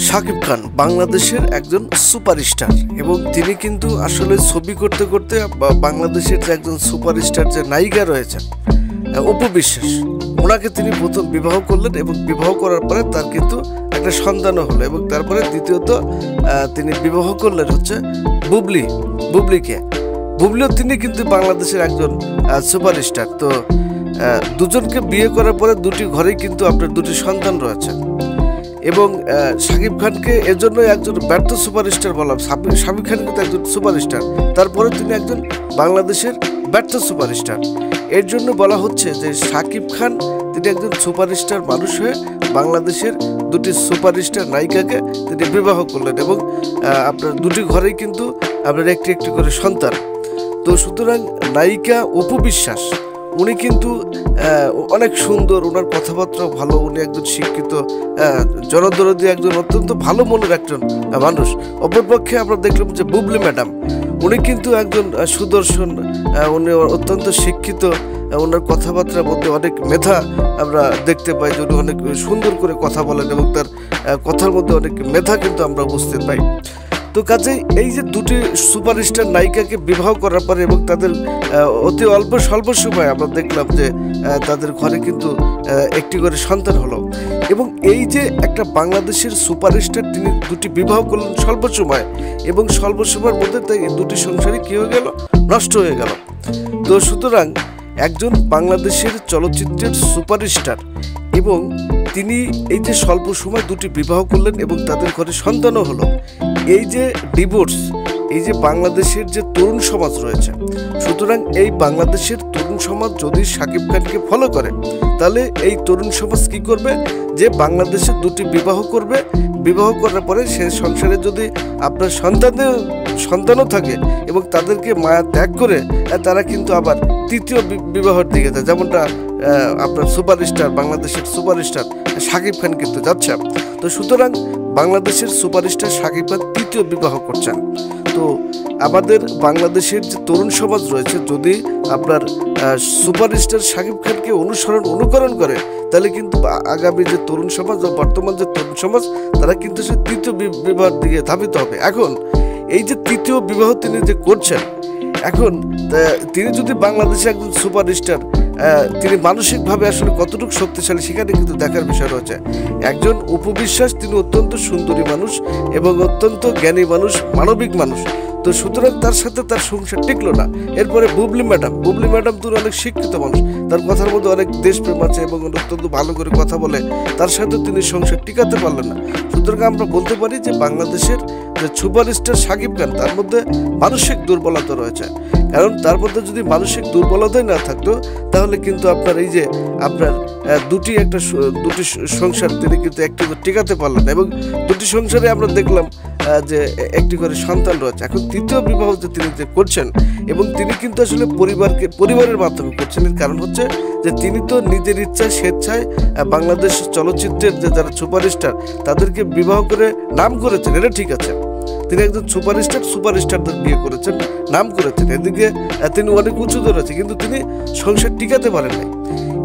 শাকিব খান বাংলাদেশের একজন সুপারস্টার এবং তিনি কিন্তু আসলে ছবি করতে করতে বাংলাদেশের যে একজন সুপারস্টার যে নায়িকা রয়েছেন অপু বিশ্বাস, ওনাকে তিনি প্রথম বিবাহ করলেন এবং বিবাহ করার পরে তার কিন্তু একটা সন্তানও হলো এবং তারপরে দ্বিতীয়ত তিনি বিবাহ করলেন হচ্ছে বুবলিকে। বুবলিও তিনি কিন্তু বাংলাদেশের একজন সুপারস্টার। তো দুজনকে বিয়ে করার পরে দুটি ঘরেই কিন্তু আপনার দুটি সন্তান রয়েছে এবং শাকিব খানকে এজন্যই একজন ব্যর্থ সুপারস্টার বললাম। শাকিব খান কিন্তু একজন সুপারস্টার, তারপরে তিনি একজন বাংলাদেশের ব্যর্থ সুপারস্টার। এর জন্য বলা হচ্ছে যে শাকিব খান তিনি একজন সুপারস্টার মানুষ হয়ে বাংলাদেশের দুটি সুপারস্টার নায়িকাকে তিনি বিবাহ করলেন এবং আপনার দুটি ঘরেই কিন্তু আপনার একটি একটি করে সন্তান। তো সুতরাং নায়িকা অপু বিশ্বাস উনি কিন্তু অনেক সুন্দর, ওনার কথাবার্তা ভালো, উনি একজন শিক্ষিত জনদরদী একজন অত্যন্ত ভালো মনের একজন মানুষ। অপরপক্ষে আমরা দেখলাম যে বুবলি ম্যাডাম, উনি কিন্তু একজন সুদর্শন, উনি অত্যন্ত শিক্ষিত, ওনার কথাবার্তার মধ্যে অনেক মেধা আমরা দেখতে পাই যে উনি অনেক সুন্দর করে কথা বলেন এবং তার কথার মধ্যে অনেক মেধা কিন্তু আমরা বুঝতে পাই। তো কাজেই এই যে দুটি সুপারস্টার নায়িকাকে বিবাহ করার পরে এবং তাদের অতি স্বল্প সময় আমরা দেখলাম যে তাদের ঘরে কিন্তু একটি করে সন্তান হলো এবং এই যে একটা বাংলাদেশের সুপারস্টার তিনি দুটি বিবাহ করলেন স্বল্প সময় এবং স্বল্প সময়ের মধ্যে তাই দুটি সংসারই কী হয়ে গেল, নষ্ট হয়ে গেল। তো সুতরাং একজন বাংলাদেশের চলচ্চিত্রের সুপারস্টার এবং তিনি এই যে স্বল্প সময় দুটি বিবাহ করলেন এবং তাদের ঘরে সন্তানও হলো, এই যে ডিভোর্স, এই যে বাংলাদেশের যে তরুণ সমাজ রয়েছে, সুতরাং এই বাংলাদেশের তরুণ সমাজ যদি শাকিব খানকে ফলো করে তাহলে এই তরুণ সমাজ কি করবে, যে বাংলাদেশের দুটি বিবাহ করবে, বিবাহ করার পরে সে সংসারে যদি আপনার সন্তানও থাকে এবং তাদেরকে মায়া ত্যাগ করে তারা কিন্তু আবার তৃতীয় বিবাহের দিকে যায়, যেমনটা আপনার সুপারস্টার, বাংলাদেশের সুপারস্টার শাকিব খান কিন্তু যাচ্ছে। তো সুতরাং বাংলাদেশের সুপারস্টার শাকিব খান তৃতীয় বিবাহ করছেন। তো আমাদের বাংলাদেশের যে তরুণ সমাজ রয়েছে যদি আপনার সুপারস্টার শাকিব খানকে অনুকরণ করে তাহলে কিন্তু আগামী যে তরুণ সমাজ বা বর্তমান যে তরুণ সমাজ তারা কিন্তু সে তৃতীয় বিবাহের দিকে ধাবিত হবে। এখন এই যে তৃতীয় বিবাহ তিনি যে করছেন, এখন তিনি যদি বাংলাদেশে একজন সুপারস্টার, তিনি মানসিকভাবে আসলে কতটুকু শক্তিশালী সেখানে কিন্তু দেখার বিষয় রয়েছে। একজন অপু বিশ্বাস তিনি অত্যন্ত সুন্দরী মানুষ এবং অত্যন্ত জ্ঞানী মানুষ, মানবিক মানুষ। তো সুতরাং তার সাথে তার সংসার টিকলো না। এরপরে বুবলি ম্যাডাম তিনি অনেক শিক্ষিত মানুষ, তার কথার মধ্যে অনেক দেশপ্রেম আছে এবং অত্যন্ত ভালো করে কথা বলে, তার সাথে তিনি সংসার টিকাতে পারলেন না। সুতরাং আমরা বলতে পারি যে বাংলাদেশের যে সুপারস্টার শাকিব খান তার মধ্যে মানসিক দুর্বলতা রয়েছে, কারণ তার মধ্যে যদি মানসিক দুর্বলতাই না থাকতো তাহলে কিন্তু আপনার এই যে আপনার দুটি সংসার তিনি কিন্তু একটি টিকাতে পারলেন এবং দুটি সংসারে আমরা দেখলাম যে একটি করে সন্তান রয়েছে। এখন তৃতীয় বিবাহ যে তিনি যে করছেন এবং তিনি কিন্তু আসলে পরিবারের মাধ্যমে করছেন, এর কারণ হচ্ছে যে তিনি তো নিজের ইচ্ছায় স্বেচ্ছায় বাংলাদেশ চলচ্চিত্রের যে যারা সুপারস্টার তাদেরকে বিবাহ করে নাম করেছেন, এটা ঠিক আছে, তিনি একজন সুপারস্টারদের বিয়ে করেছেন, নাম করেছেন, এদিকে তিনি অনেক উঁচুতে রয়েছে, কিন্তু তিনি সংসার টিকাতে পারেন নাই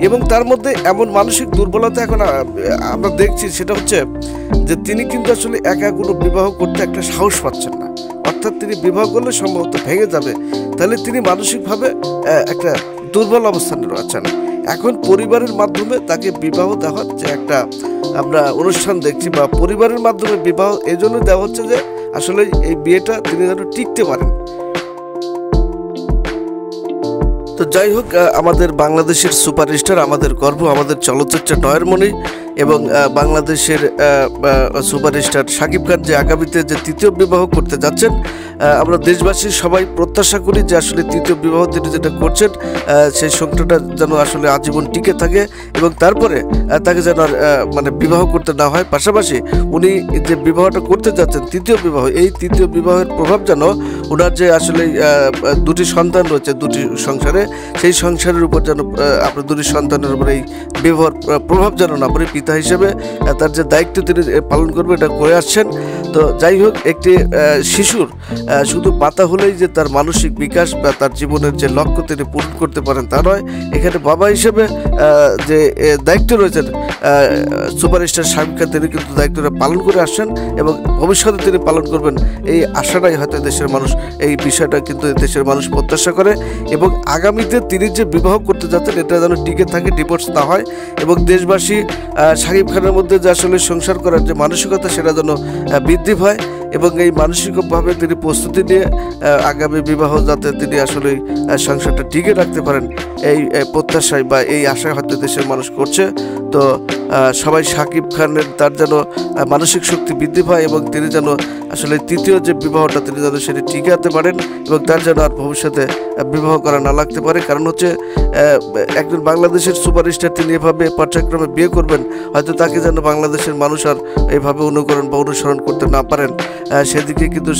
এবং তার মধ্যে এমন মানসিক দুর্বলতা এখন আমরা দেখছি, সেটা হচ্ছে যে তিনি কিন্তু আসলে একা কোনো বিবাহ করতে একটা সাহস পাচ্ছেন না, অর্থাৎ তিনি বিবাহ করলে সম্ভবত ভেঙে যাবে, তাহলে তিনি মানসিকভাবে একটা দুর্বল অবস্থানে রয়েছেন। এখন পরিবারের মাধ্যমে তাকে বিবাহ দেওয়ার যে একটা আমরা অনুষ্ঠান দেখছি বা পরিবারের মাধ্যমে বিবাহ এই জন্য দেওয়া হচ্ছে যে আসলে এই বিয়েটা তিনি যেন টিকতে পারেন। তো যাই হোক, আমাদের বাংলাদেশের সুপারস্টার, আমাদের গর্ব, আমাদের চলচ্চিত্রের নয়নমণি এবং বাংলাদেশের সুপারস্টার শাকিব খান যে আগামীতে যে তৃতীয় বিবাহ করতে যাচ্ছেন, আমরা দেশবাসী সবাই প্রত্যাশা করি যে আসলে তৃতীয় বিবাহ তিনি যেটা করছেন সেই সংসারটা যেন আসলে আজীবন টিকে থাকে এবং তারপরে তাকে যেন মানে বিবাহ করতে না হয়। পাশাপাশি উনি যে বিবাহটা করতে যাচ্ছেন তৃতীয় বিবাহ, এই তৃতীয় বিবাহের প্রভাব যেন ওনার যে আসলে দুটি সন্তান রয়েছে দুটি সংসারে, সেই সংসারের উপর যেন আপনার দুটি সন্তানের উপর এই বিবাহের প্রভাব যেন না পড়ে, পিতা হিসেবে তার যে দায়িত্ব তিনি পালন করবে এটা করে আসছেন। তো যাই হোক, একটি শিশুর শুধু পাতা হলেই যে তার মানসিক বিকাশ বা তার জীবনের যে লক্ষ্য তিনি পূরণ করতে পারেন তা নয়। এখানে বাবা হিসেবে যে দায়িত্ব রয়েছেন সুপারস্টার শাকিব খান, তিনি কিন্তু দায়িত্বটা পালন করে আসছেন এবং ভবিষ্যতে তিনি পালন করবেন, এই আশাটাই হয়তো দেশের মানুষ, এই বিষয়টা কিন্তু দেশের মানুষ প্রত্যাশা করে। এবং আগামীতে তিনি যে বিবাহ করতে যাচ্ছেন এটা যেন টিকে থাকে, ডিভোর্স না হয়, এবং দেশবাসী শাকিব খানের মধ্যে যে আসলে সংসার করার যে মানসিকতা সেটা যেন বৃদ্ধি পায় এবং এই মানসিকভাবে তিনি প্রস্তুতি নিয়ে আগামী বিবাহ যাতে তিনি আসলে সংসারটা টিকে রাখতে পারেন, এই প্রত্যাশায় বা এই আশায় হয়তো দেশের মানুষ করছে। তো সবাই শাকিব খানের তার যেন মানসিক শক্তি বৃদ্ধি পায় এবং তিনি যেন আসলে তৃতীয় যে বিবাহটা তিনি যেন সেটি টিকাতে পারেন এবং তার যেন আর ভবিষ্যতে বিবাহ করা না লাগতে পারে। কারণ হচ্ছে একজন বাংলাদেশের সুপারস্টার, তিনি এভাবে পর্যায়ক্রমে বিয়ে করবেন, হয়তো তাকে যেন বাংলাদেশের মানুষ আর এইভাবে অনুকরণ বা অনুসরণ করতে না পারেন, সেদিকে কিন্তু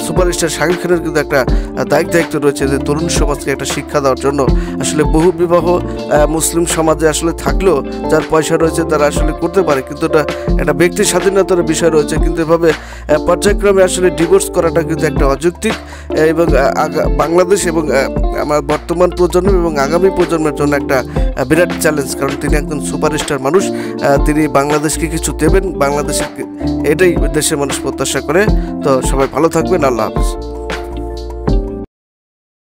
সুপারস্টার শাকিব খানের কিন্তু একটা দায়িত্ব রয়েছে যে তরুণ সমাজকে একটা শিক্ষা দেওয়ার জন্য। আসলে বহু বিবাহ মুসলিম সমাজে আসলে থাকলেও যার পয়সা রয়েছে তারা আসলে করতে পারে, কিন্তু এটা একটা ব্যক্তি স্বাধীনতার বিষয় রয়েছে, কিন্তু এভাবে পর্যায়ক্রমে আসলে ডিভোর্স করাটা কিন্তু একটা অযৌক্তিক এবং বাংলাদেশ এবং আমার বর্তমান প্রজন্ম এবং আগামী প্রজন্মের জন্য একটা বিরাট চ্যালেঞ্জ। কারণ তিনি একজন সুপারস্টার মানুষ, তিনি বাংলাদেশকে কিছু দেবেন, বাংলাদেশের এটাই দেশের মানুষ প্রত্যাশা করে। তো সবাই ভালো থাকবেন, আল্লাহ হাফেজ।